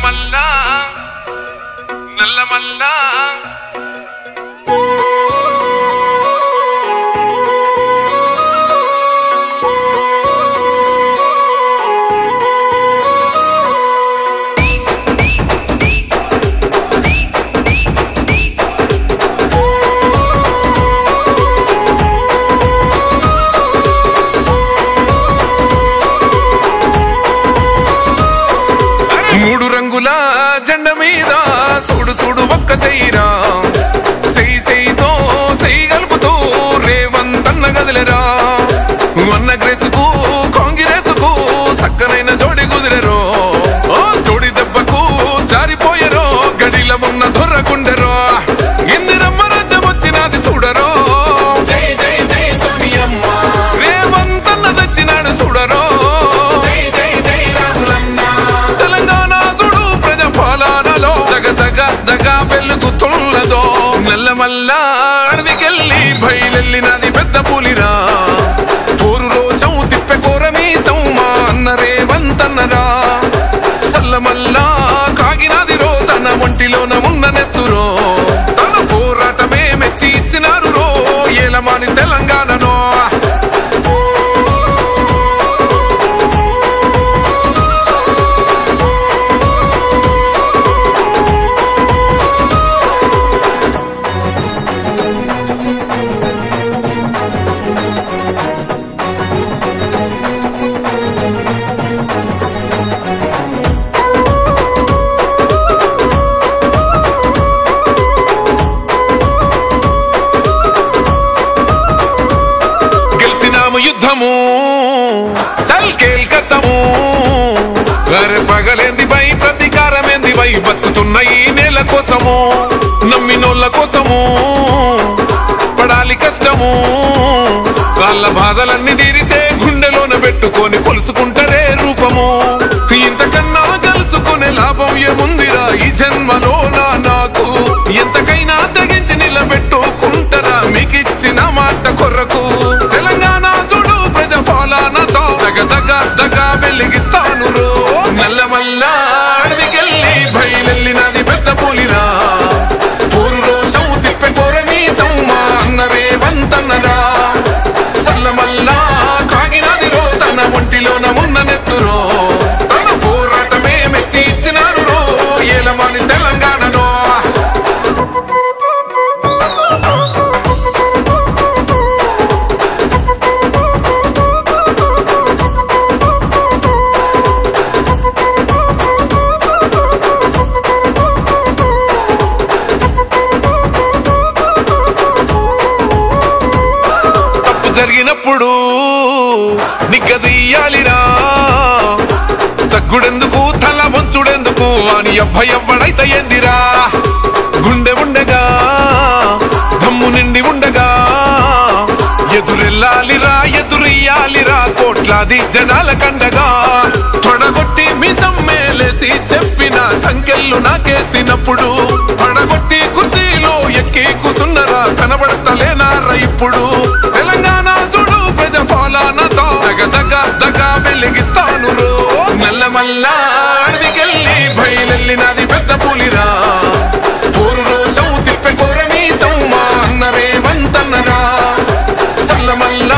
నల్లమల్ల నల్లమల్ల మూడు రంగుల జెండ మీద సూడు సూడు ఒక్క సెయ్యిరా సెయ్యి సెయ్యితో సెయ్యి కలుపుతూ రేవంతన్న గదిలేరా అన్న గ్రేసుకు కాంగ్రెసుకు సక్కనైన జోడి కుదిరెరో జోడి దెబ్బకు జారిపోయరో గడిల ఉన్న దొర్రకుండెరో ఇందిరమ్మ రాజ్యం వచ్చినది చూడరో జై జై జై సోనియమ్మ రేవంతన్న తెచ్చినాడు చూడరో నల్లమల్ల అడవికెళ్ళి బయలెళ్ళినది పెద్ద పులిరా పోరు రోషం తిప్పె కోరమీసం మా అన్న రేవంతన్నరా సల్లమల్ల కాగినది రో తన ఒంటిలోన ఉన్న నెత్తురో తన పోరాటమే మెచ్చి ఇచ్చినారు రో ఏలమాని తెలంగాణనో యుద్ధము చల్ కేల్కత్తము గరే పగలేంది బై ప్రతీకారమేంది బై బతుకుతున్న ఈ నేల కోసము నమ్మినోళ్ళ కోసము పడాలి కష్టము వాళ్ళ బాధలన్నీ తీరితే గుండెలోన పెట్టుకొని కొలుసుకుంటారే రూపము ఇంతకన్నా కలుసుకునే లాభం ఏముందిరా ఈ జన్మలో నాకు ఎంతకైనా తెగించి నిలబెట్టుకుంటారా మీకిచ్చిన మాట కొరకు తెలంగాణ చూడు ప్రజాపాలనతో దగ వెలిగిస్తాను రో నల్లమల్ల అడవికెళ్ళి బయలెళ్ళినది పెద్ద పులిరా పోరు రోషం తిప్పె కోరమీసం మా అన్న రేవంతన్నరా సల్లమల్ల కాగినది రో తన ఒంటిలోన ఉన్న నెత్తురో తన పోరాటమే మెచ్చి ఇచ్చినాడు రో ఏలమాని తెలంగాణనో జరిగినప్పుడు నిగ్గదీయాలిరా తగ్గుడెందుకు తల వంచుడెందుకు అని ఎవ్వడైతే ఏందిరా గుండె ఉండగా దమ్ము నిండి ఉండగా ఎదురెళ్ళాలిరా ఎదురెయ్యాలిరా కోట్లాది జనాల కండగా పడగొట్టి మిసం మేలేసి చెప్పిన సంఖ్యలు నాకేసినప్పుడు పడగొట్టి కుర్చీలో ఎక్కి కూసున్నరా కనబడతలేనారా ఇప్పుడు తెలంగాణ చూడు ప్రజాపాలనతో దగ వెలిగిస్తాను రో నల్లమల్ల అడవికెళ్ళి బయలెళ్ళినది పెద్ద పులిరా పోరు రోషం తిప్పె కోరమీసం మా అన్న రేవంతన్నరా సల్లమల్ల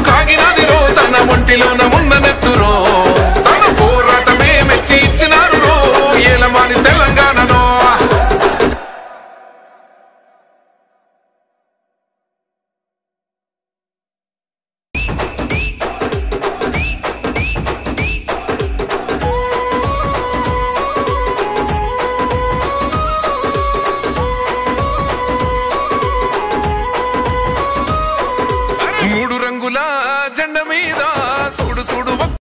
కాగినది రో తన ఒంటిలోన ఉన్న నెత్తురో తన పోరాటమే మెచ్చి ఇచ్చినాడు రో ఏలమాని తెలంగాణనో మూడు రంగుల జెండ మీద